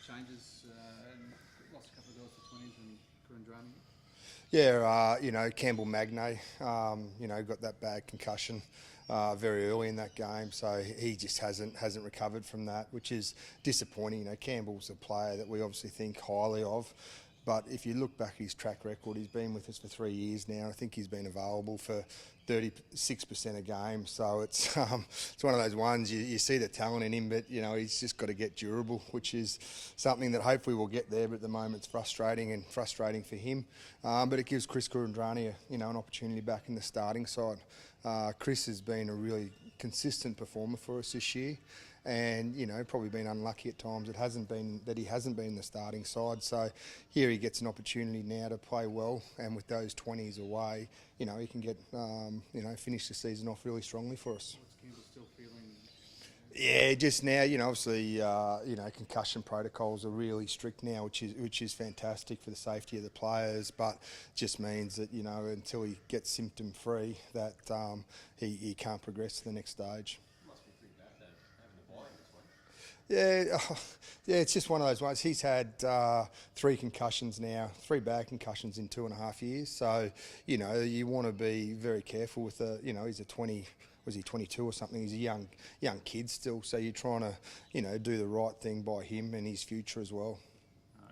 changes and lost a couple of goals to 20s and Kurandrani. Yeah, Campbell Magnay, got that bad concussion very early in that game, so he just hasn't recovered from that, which is disappointing. Campbell's a player that we obviously think highly of, but if you look back at his track record, he's been with us for 3 years now. I think he's been available for 36% of games, so it's one of those ones you see the talent in him, but he's just got to get durable, which is something that hopefully we'll get there. But at the moment, it's frustrating for him. But it gives Chris Kurandrani an opportunity back in the starting side. Chris has been a really consistent performer for us this year, and probably been unlucky at times. He hasn't been in the starting side. So here he gets an opportunity now to play well, and with those 20s away, he can get finish the season off really strongly for us. What's Campbell still feeling? Yeah, just now, obviously, concussion protocols are really strict now, which is fantastic for the safety of the players, but just means that, until he gets symptom free, that he can't progress to the next stage. Must be pretty bad having to buy this one. Yeah, it's just one of those ones. He's had 3 concussions now, 3 bad concussions in 2.5 years. So, you want to be very careful with he's a 20. Was he 22 or something? He's a young kid still, so you're trying to, do the right thing by him and his future as well.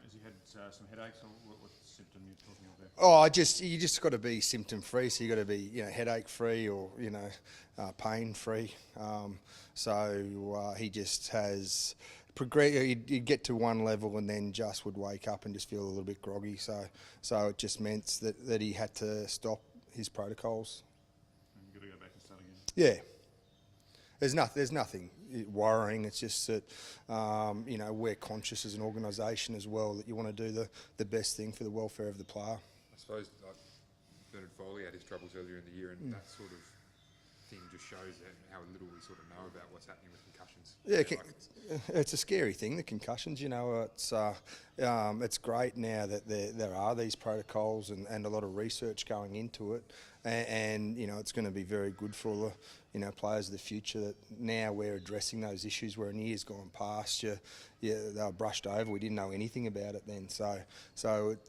Has he had some headaches, or what symptom you're talking of there? Oh, you just got to be symptom free. So you got to be, headache free or pain free. He just has progressed. He'd get to one level and then just would wake up and just feel a little bit groggy. So it just meant that he had to stop his protocols. You've got to go back and start again. Yeah, there's nothing worrying. It's just that we're conscious as an organisation as well that you want to do the best thing for the welfare of the player. I suppose Bernard Foley had his troubles earlier in the year, and that sort of thing just shows how little we sort of know about what's happening with concussions. Yeah, it's a scary thing, the concussions. It's great now that there are these protocols and a lot of research going into it, and it's going to be very good for the players of the future that now we're addressing those issues where in years gone past they were brushed over. We didn't know anything about it then. So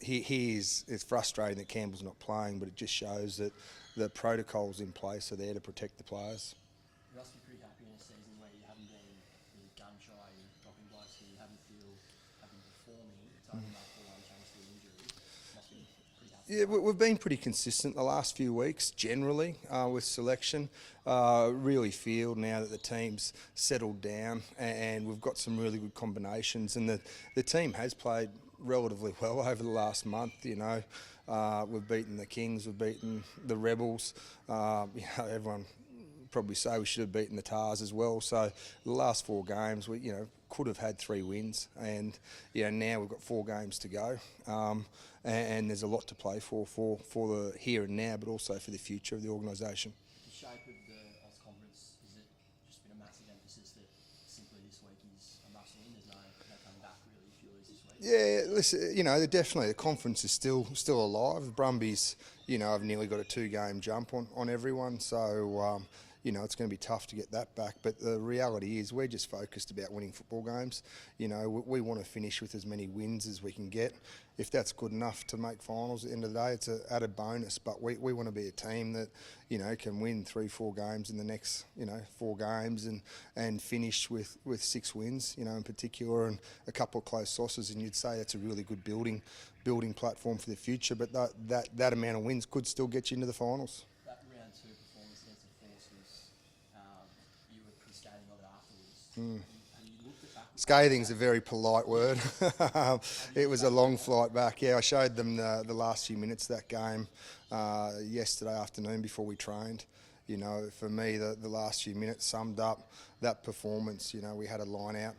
it's frustrating that Campbell's not playing, but it just shows that the protocols in place are there to protect the players. You must be pretty happy in a season where you haven't been really gun shy and dropping blokes and you haven't been performing. It's only after one change to an injury. Must be pretty happy. Yeah, we've been pretty consistent the last few weeks, generally, with selection. Really feel now that the team's settled down and we've got some really good combinations, and the team has played relatively well over the last month. We've beaten the Kings, we've beaten the Rebels. Everyone probably say we should have beaten the Tars as well. So the last 4 games, we could have had 3 wins, and now we've got 4 games to go, and there's a lot to play for the here and now, but also for the future of the organisation. The shape of the Oz Conference, has it just been a massive emphasis that simply this week is a must win? There's no coming back really if you lose this week? Yeah, listen, definitely the conference is still alive. The Brumbies, have nearly got a 2-game jump on everyone, so it's going to be tough to get that back. But the reality is we're just focused about winning football games. We want to finish with as many wins as we can get. If that's good enough to make finals at the end of the day, it's an added bonus. But we want to be a team that, can win 3-4 games in the next, 4 games and finish with 6 wins, in particular, and a couple of close losses. And you'd say that's a really good building platform for the future. But that amount of wins could still get you into the finals. That round 2 performance against the Force was, you were pretty scathing of it afterwards. Have you looked at that? Scathing's a very polite word. It was a long flight back. Yeah, I showed them the last few minutes of that game yesterday afternoon before we trained. For me, the last few minutes summed up that performance. We had a line out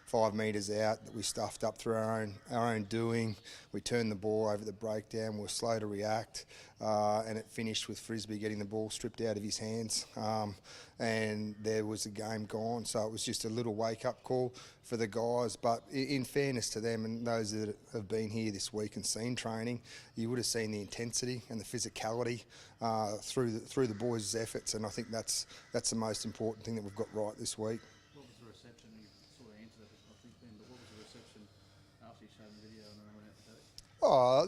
5 metres out that we stuffed up through our own doing. We turned the ball over the breakdown. We were slow to react, and it finished with Frisbee getting the ball stripped out of his hands, and there was the game gone. So it was just a little wake-up call for the guys. But in fairness to them and those that have been here this week and seen training, you would have seen the intensity and the physicality through the boys' efforts, and I think that's the most important thing that we've got right this week. What was the reception? You sort of answered it, I think, Ben, but what was the after you showed the video and then I went out to do it? Oh,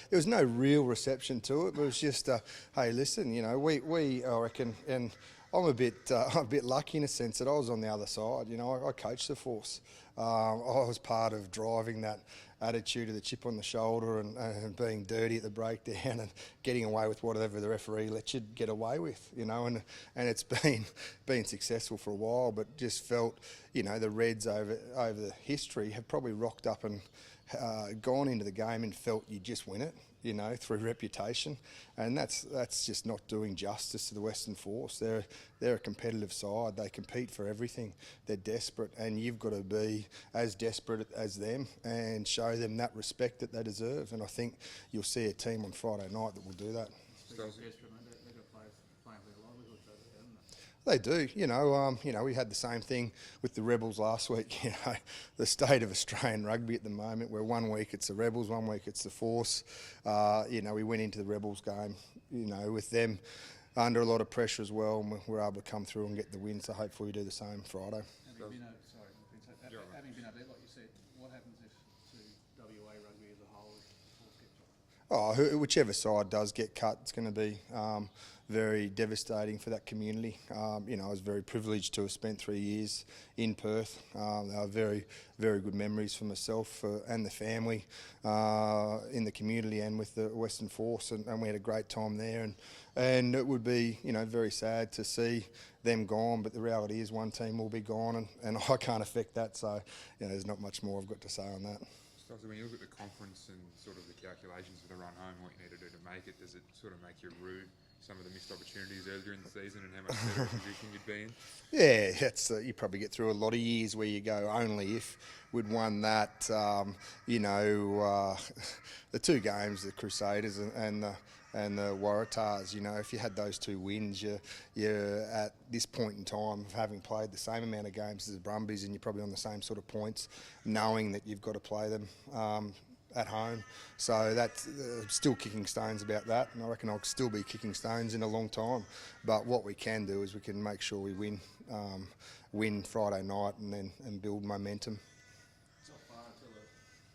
there was no real reception to it. It was just, hey, listen, you know, I reckon, and I'm a bit lucky in a sense that I was on the other side. You know, I coached the force. I was part of driving that attitude of the chip on the shoulder and being dirty at the breakdown and getting away with whatever the referee let you get away with, you know, and it's been successful for a while, but just felt, you know, the Reds over the history have probably rocked up and gone into the game and felt you just win it, you know, through reputation, and that's just not doing justice to the Western Force. They're a competitive side. They compete for everything. They're desperate, and you've got to be as desperate as them and show them that respect that they deserve. And I think you'll see a team on Friday night that will do that. Speaking of desperate, mate, they've got players playing for their livelihoods over there, haven't they? They do, you know, we had the same thing with the Rebels last week. You know, the state of Australian rugby at the moment, where 1 week it's the Rebels, 1 week it's the Force. You know, we went into the Rebels game, you know, with them under a lot of pressure as well, and we're able to come through and get the win. So hopefully we do the same Friday. Having been over there, like you said, what happens if to WA rugby as a whole if the Force get dropped? Whichever side does get cut, it's going to be very devastating for that community. You know, I was very privileged to have spent 3 years in Perth. They were very, very good memories for myself and the family in the community and with the Western Force, and we had a great time there. And it would be, you know, very sad to see them gone, but the reality is one team will be gone, and I can't affect that. So, you know, there's not much more I've got to say on that. So when you look at the conference and sort of the calculations for the run home, what you need to do to make it, does it sort of make you rue some of the missed opportunities earlier in the season and how much better a position you'd be in? Yeah, that's you probably get through a lot of years where you go, only if we'd won that. You know, the two games, the Crusaders and the Waratahs, you know, if you had those two wins, you're at this point in time of having played the same amount of games as the Brumbies, and you're probably on the same sort of points, knowing that you've got to play them at home. So that's still kicking stones about that, and I reckon I'll still be kicking stones in a long time. But what we can do is we can make sure we win Friday night and build momentum. It's not far until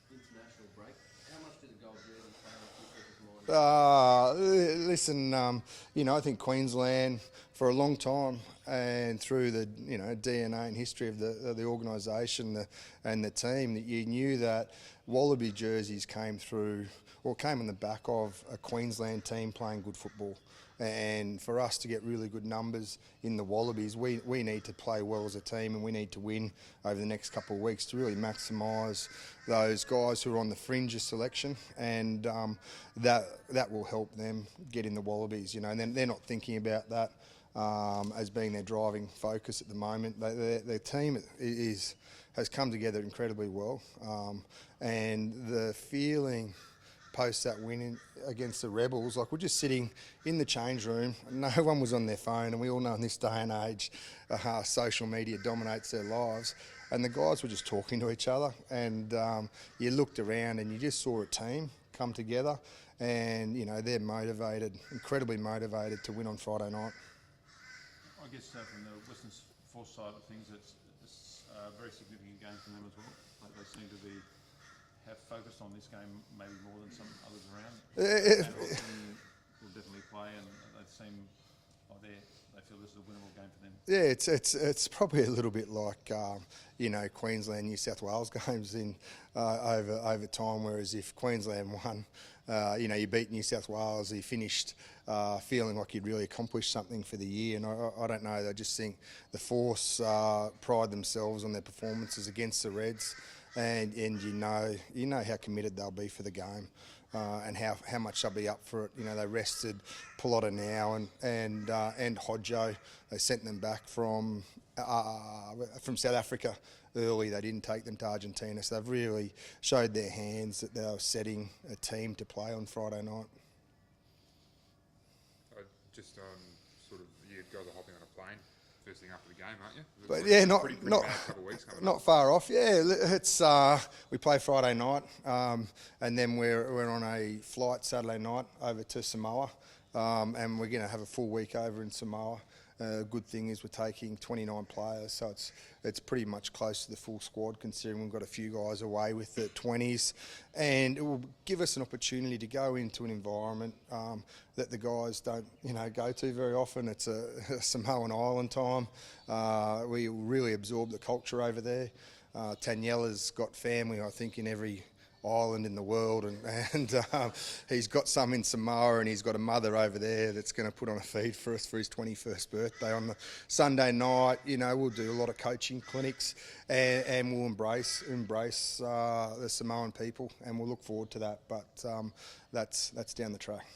the international break. How much did the gold jersey play on kick this morning? Listen, you know, I think Queensland for a long time, and through the DNA and history of the organisation and the team, that you knew that Wallaby jerseys came on the back of a Queensland team playing good football. And for us to get really good numbers in the Wallabies, we need to play well as a team, and we need to win over the next couple of weeks to really maximise those guys who are on the fringe of selection, and that will help them get in the Wallabies. You know, and they're not thinking about that as being their driving focus at the moment. Their team has come together incredibly well, and the feeling post that win against the Rebels, like we're just sitting in the change room, no one was on their phone, and we all know in this day and age social media dominates their lives, and the guys were just talking to each other, and you looked around and you just saw a team come together, and you know, they're motivated, incredibly motivated to win on Friday night. I guess from the Western Force side of things, it's a very significant game for them as well. Like they seem to have focused on this game maybe more than some others around. Will definitely play, and they seem like they feel this is a winnable game for them. Yeah, it's probably a little bit like you know, Queensland New South Wales games in over time. Whereas if Queensland won, you know, you beat New South Wales, you finished feeling like you'd really accomplished something for the year. And I don't know, I just think the Force pride themselves on their performances against the Reds. And you know how committed they'll be for the game, and how much they'll be up for it. You know, they rested Pilotta now and Hodjo. They sent them back from South Africa early. They didn't take them to Argentina, so they've really showed their hands that they were setting a team to play on Friday night. Just sort of, you guys are hopping on a plane first thing after the game, aren't you? But yeah, pretty bad couple of weeks coming not up. far off. Yeah, it's we play Friday night, and then we're on a flight Saturday night over to Samoa, and we're going to have a full week over in Samoa, good thing is we're taking 29 players, so it's pretty much close to the full squad, considering we've got a few guys away with the 20s, and it will give us an opportunity to go into an environment that the guys don't, go to very often. It's a Samoan Island time. We really absorb the culture over there. Taniela's got family, I think, in every island in the world, and he's got some in Samoa, and he's got a mother over there that's going to put on a feed for us for his 21st birthday on the Sunday night. We'll do a lot of coaching clinics, and we'll embrace the Samoan people, and we'll look forward to that. But that's down the track.